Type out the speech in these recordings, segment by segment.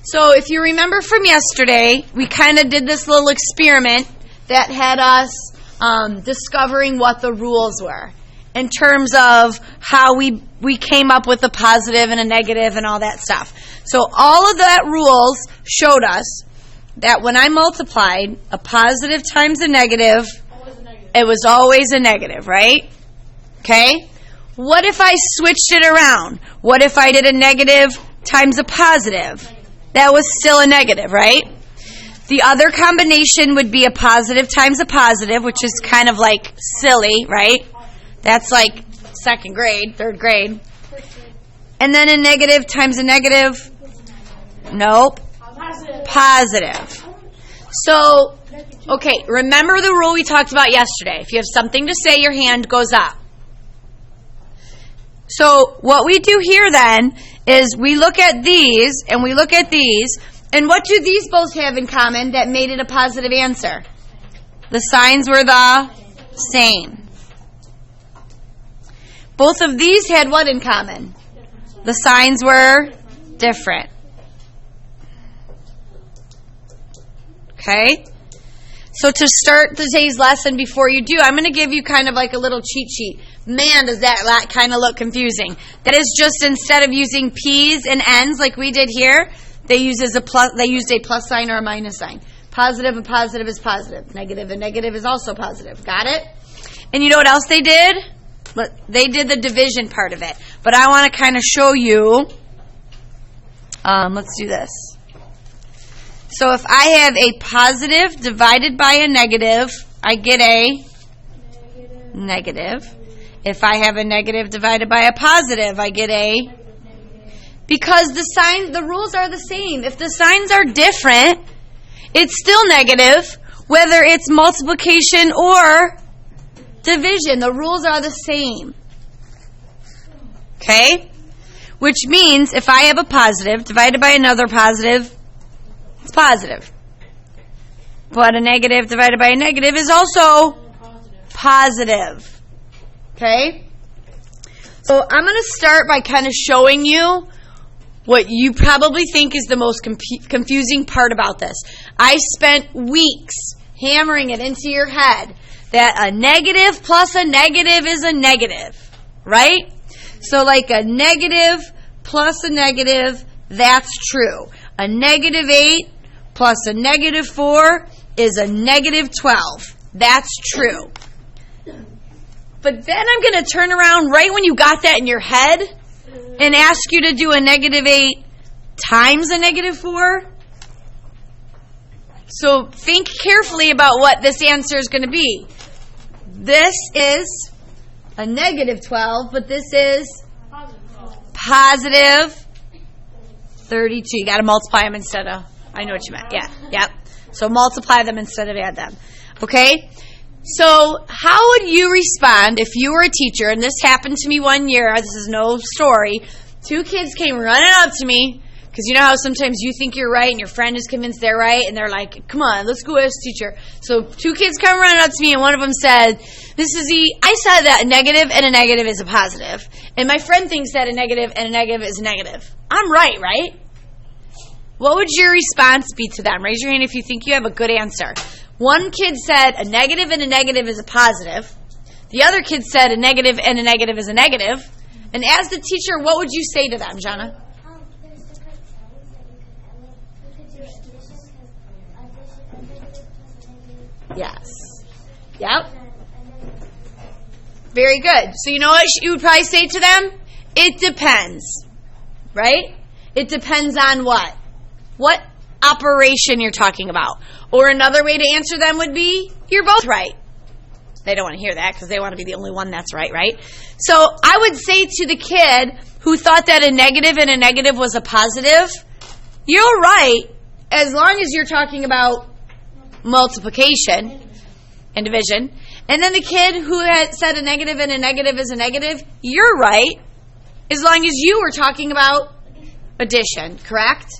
So if you remember from yesterday, we kind of did this little experiment that had us discovering what the rules were in terms of how we came up with a positive and a negative and all that stuff. So all of that rules showed us that when I multiplied a positive times a negative, it was always a negative, right? Okay? What if I switched it around? What if I did a negative times a positive? That was still a negative, right? The other combination would be a positive times a positive, which is kind of like silly, right? That's like second grade, third grade. And then a negative times a negative? Nope. Positive. So, okay, remember the rule we talked about yesterday. If you have something to say, your hand goes up. So what we do here then is we look at these and we look at these, and what do these both have in common that made it a positive answer? The signs were the same. Both of these had what in common? The signs were different. Okay? So to start today's lesson, before you do, I'm going to give you kind of like a little cheat sheet. Man, does that kind of look confusing. That is just instead of using P's and N's like we did here, they used a plus sign or a minus sign. Positive and positive is positive. Negative and negative is also positive. Got it? And you know what else they did? They did the division part of it. But I want to kind of show you. Let's do this. So if I have a positive divided by a negative, I get a negative. If I have a negative divided by a positive, I get a... Because the rules are the same. If the signs are different, it's still negative, whether it's multiplication or division. The rules are the same. Okay? Which means if I have a positive divided by another positive, it's positive. But a negative divided by a negative is also positive. Okay? So I'm going to start by kind of showing you what you probably think is the most confusing part about this. I spent weeks hammering it into your head that a negative plus a negative is a negative. Right? So like a negative plus a negative, that's true. A negative 8 plus a negative 4 is a negative 12. That's true. But then I'm going to turn around right when you got that in your head and ask you to do a negative 8 times a negative 4. So think carefully about what this answer is going to be. This is a negative 12, but this is positive 32. You got to multiply them instead of... I know what you meant. Yeah. Yep. So multiply them instead of add them. Okay? So how would you respond if you were a teacher, and this happened to me one year, this is no story, 2 kids came running up to me, because you know how sometimes you think you're right and your friend is convinced they're right, and they're like, come on, let's go ask teacher. So 2 kids come running up to me, and one of them said, Mrs. E, I said that a negative and a negative is a positive, and my friend thinks that a negative and a negative is a negative. I'm right, right? What would your response be to them? Raise your hand if you think you have a good answer. One kid said a negative and a negative is a positive. The other kid said a negative and a negative is a negative. And as the teacher, what would you say to them, Jana? There's different signs that you could do addition because Yes. Yep. Very good. So you know what you would probably say to them? It depends. Right? It depends on what? What operation you're talking about. Or another way to answer them would be, you're both right. They don't want to hear that because they want to be the only one that's right, right? So I would say to the kid who thought that a negative and a negative was a positive, you're right as long as you're talking about multiplication and division. And then the kid who had said a negative and a negative is a negative, you're right as long as you were talking about addition, correct?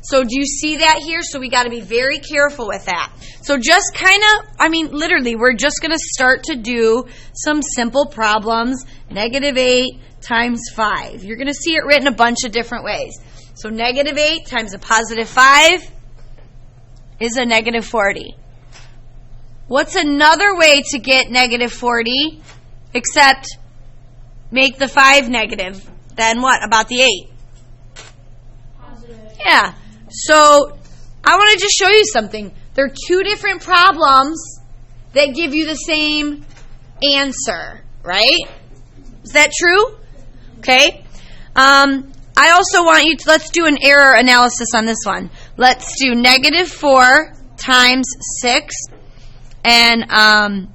So do you see that here? So we got to be very careful with that. So just kind of, literally, we're just going to start to do some simple problems. Negative 8 times 5. You're going to see it written a bunch of different ways. So negative 8 times a positive 5 is a negative 40. What's another way to get negative 40 except make the 5 negative? Then what about the 8? Positive. Yeah. So I want to just show you something. There are two different problems that give you the same answer, right? Is that true? Okay. I also want you to, let's do an error analysis on this one. Let's do negative 4 times 6. And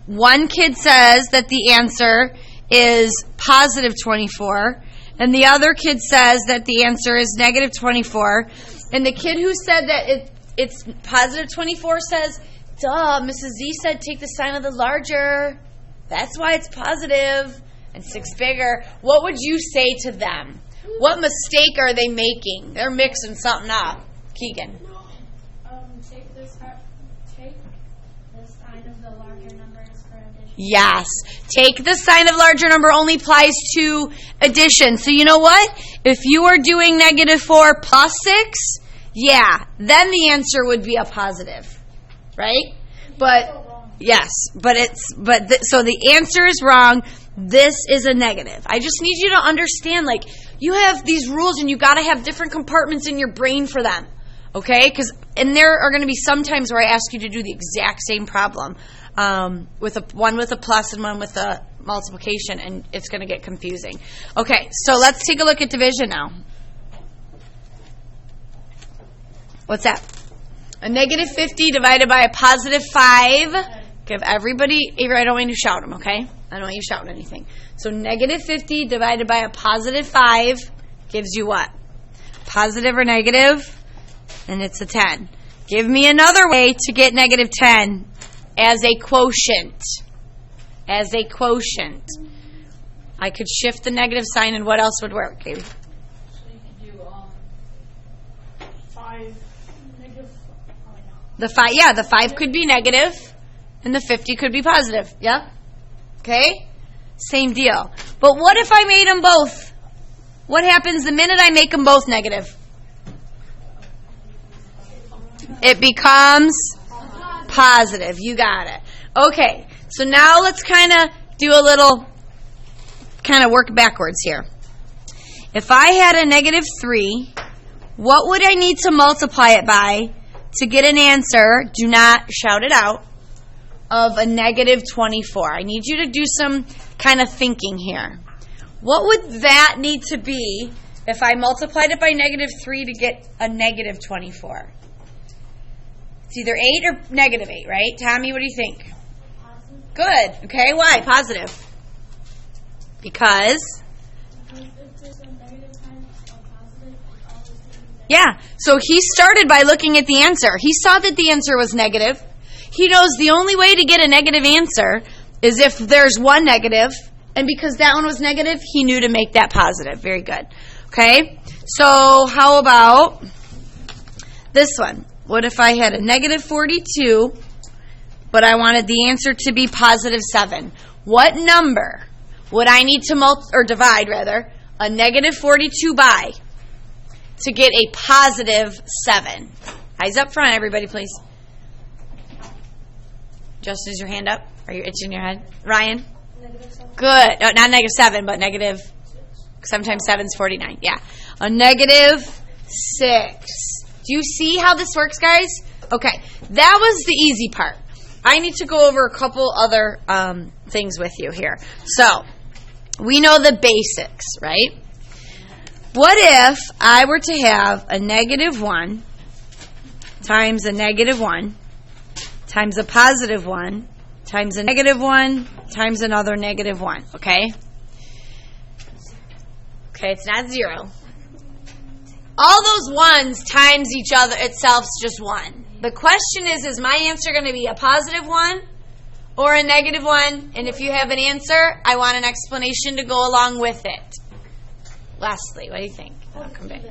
one kid says that the answer is positive 24. And the other kid says that the answer is negative 24. And the kid who said that it's positive 24 says, duh, Mrs. Z said take the sign of the larger. That's why it's positive. And 6 bigger. What would you say to them? What mistake are they making? They're mixing something up. Keegan. Take the sign of the larger number as for addition. Yes. Take the sign of larger number only applies to addition. So you know what? If you are doing negative 4 plus 6, yeah, then the answer would be a positive. Right? But yes, so the answer is wrong. This is a negative. I just need you to understand, like, you have these rules and you got to have different compartments in your brain for them. Okay? And there are going to be some times where I ask you to do the exact same problem. One with a plus and one with a multiplication, and it's going to get confusing. Okay, so let's take a look at division now. What's that? A negative 50 divided by a positive 5. Give everybody, I don't want you to shout them, okay? I don't want you shouting anything. So negative 50 divided by a positive 5 gives you what? Positive or negative? And it's a 10. Give me another way to get negative 10 as a quotient. As a quotient. I could shift the negative sign, and what else would work, Katie? So you could do 5 negative. The 5 could be negative, and the 50 could be positive. Yeah? Okay? Same deal. But what if I made them both? What happens the minute I make them both negative? It becomes positive. You got it. Okay. So now let's kind of do a little work backwards here. If I had a negative 3, what would I need to multiply it by to get an answer, do not shout it out, of a negative 24? I need you to do some kind of thinking here. What would that need to be if I multiplied it by negative 3 to get a negative 24? It's either 8 or negative 8, right? Tommy, what do you think? Positive. Good. Okay, why? Positive. Because? If there's a negative times a positive, it's always going to be negative. Yeah. So he started by looking at the answer. He saw that the answer was negative. He knows the only way to get a negative answer is if there's one negative, and because that one was negative, he knew to make that positive. Very good. Okay? So how about this one? What if I had a negative 42, but I wanted the answer to be positive 7? What number would I need to divide a negative 42 by to get a positive 7? Eyes up front, everybody, please. Justin, is your hand up? Are you itching your head? Ryan? Negative 7. Good. No, not negative 7, but negative, sometimes 7 is 49. Yeah. A negative 6. Do you see how this works, guys? Okay. That was the easy part. I need to go over a couple other things with you here. So, we know the basics, right? What if I were to have a negative 1 times a negative 1 times a positive 1 times a negative 1 times another negative 1, okay? Okay, it's not 0. All those ones times each other itself's just 1. The question is my answer going to be a positive 1 or a negative 1? And if you have an answer, I want an explanation to go along with it. Leslie, what do you think? I'll come back.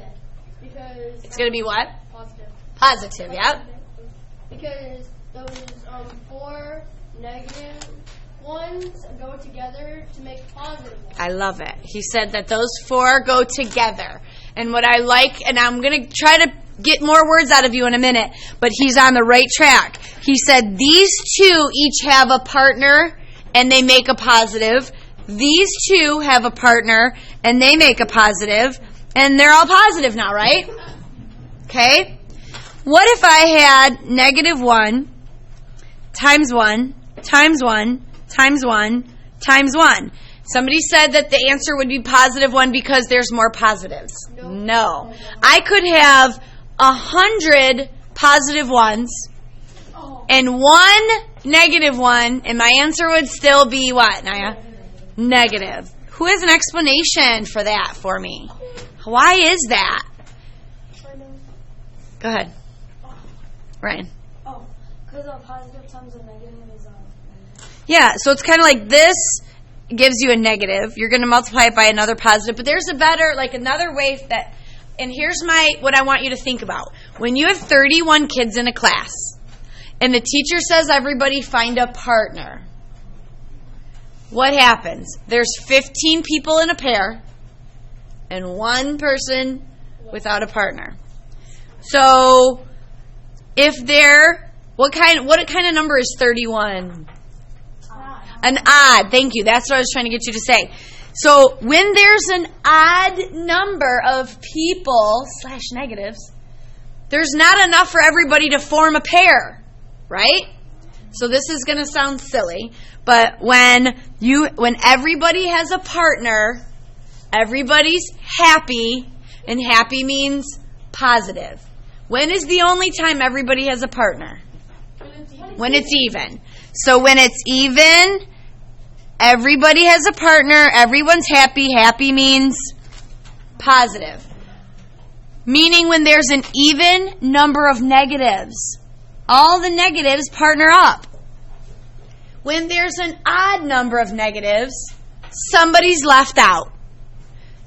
Because It's going to be what? positive. Positive, yep. Because those 4 negative ones go together to make positive ones. I love it. He said that those 4 go together. And what I like, and I'm going to try to get more words out of you in a minute, but he's on the right track. He said these two each have a partner and they make a positive. These two have a partner and they make a positive, and they're all positive now, right? Okay? What if I had -1 times 1 times 1 times 1 times 1? Somebody said that the answer would be +1 because there's more positives. No. I could have 100 positive ones and 1 -1, and my answer would still be what, Naya? Negative. Who has an explanation for that for me? Why is that? Go ahead. Ryan. Oh, because a positive times a negative is Yeah, so it's kind of like this gives you a negative. You're going to multiply it by another positive, but there's a better, like another way that, and here's what I want you to think about. When you have 31 kids in a class, and the teacher says everybody find a partner, what happens? There's 15 people in a pair, and 1 person without a partner. So, if what kind of number is 31? An odd. Thank you. That's what I was trying to get you to say. So, when there's an odd number of people / negatives, there's not enough for everybody to form a pair, right? So this is going to sound silly, but when everybody has a partner, everybody's happy, and happy means positive. When is the only time everybody has a partner? When it's even. So when it's even, everybody has a partner, everyone's happy. Happy means positive. Meaning when there's an even number of negatives, all the negatives partner up. When there's an odd number of negatives, somebody's left out.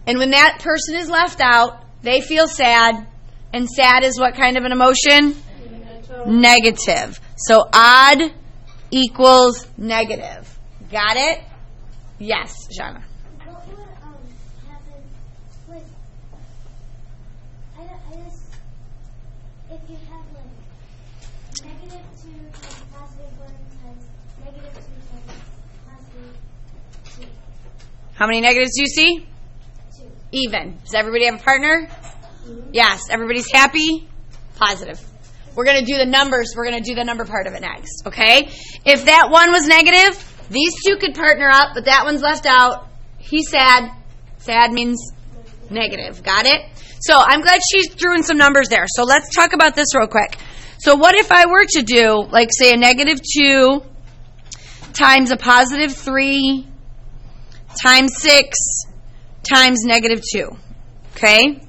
And when that person is left out, they feel sad. And sad is what kind of an emotion? Negative. So odd equals negative. Got it? Yes, Jana. What would happen with, I just, if you have like -2 times +1 times -2 times +2. How many negatives do you see? 2. Even. Does everybody have a partner? Yes. Everybody's happy? Positive. We're going to do the numbers. We're going to do the number part of it next. Okay? If that one was negative, these two could partner up, but that one's left out. He's sad. Sad means negative. Got it? So I'm glad she threw in some numbers there. So let's talk about this real quick. So what if I were to do, like, say, a -2 times a +3 times 6 times -2? Okay?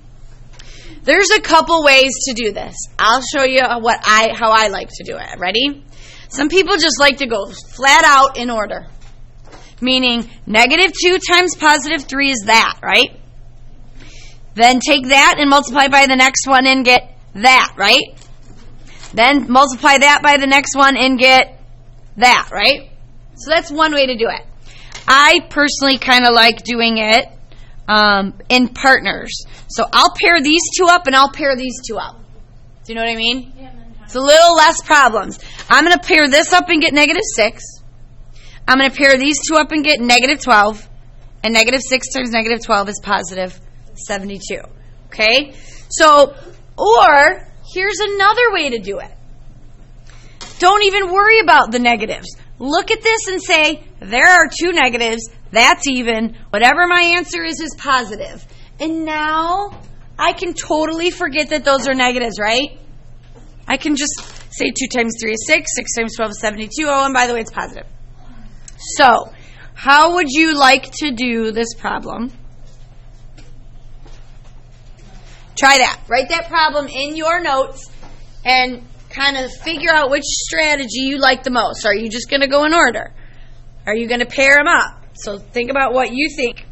There's a couple ways to do this. I'll show you how I like to do it. Ready? Some people just like to go flat out in order. Meaning, -2 times +3 is that, right? Then take that and multiply by the next one and get that, right? Then multiply that by the next one and get that, right? So that's one way to do it. I personally kind of like doing it in partners. So I'll pair these two up and I'll pair these two up. Do you know what I mean? Yeah, it's a little less problems. I'm going to pair this up and get -6. I'm going to pair these two up and get -12. And -6 times -12 is +72. Okay? So, or here's another way to do it. Don't even worry about the negatives. Look at this and say, there are 2 negatives. That's even. Whatever my answer is positive. And now I can totally forget that those are negatives, right? I can just say 2 times 3 is 6, 6 times 12 is 72. Oh, and by the way, it's positive. So, how would you like to do this problem? Try that. Write that problem in your notes and kind of figure out which strategy you like the most. Are you just going to go in order? Are you going to pair them up? So think about what you think.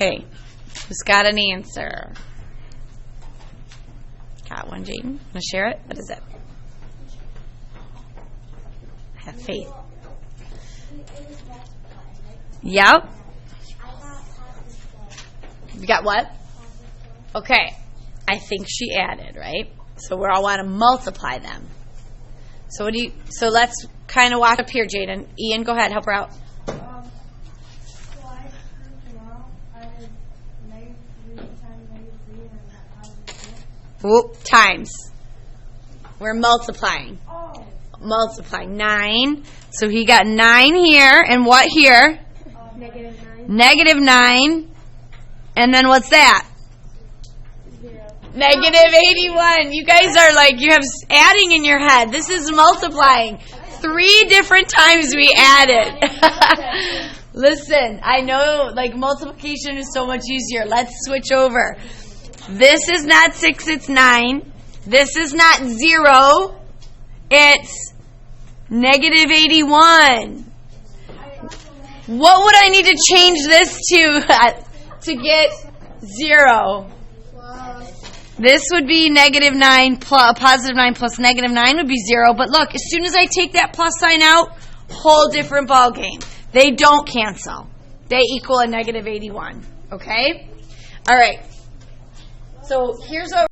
Okay. Who's got an answer? Got one, Jaden? Want to share it? What is it? Have faith. Yep. You got what? Okay. I think she added, right? So we all want to multiply them. So let's kind of walk up here, Jaden. Ian, go ahead, help her out. So I proved tomorrow I did -3 times -3 and that positive 4. Whoop, times. We're multiplying. Oh. Multiplying. 9. So he got 9 here, and what here? -9. -9. And then what's that? 0. -81. You guys are like, you have adding in your head. This is multiplying. 3 different times we added. Listen, I know like multiplication is so much easier. Let's switch over. This is not 6, it's 9. This is not 0. It's -81. What would I need to change this to get 0? This would be -9 plus +9 plus -9 would be 0. But look, as soon as I take that plus sign out, whole different ball game. They don't cancel. They equal a -81. Okay? All right. So here's what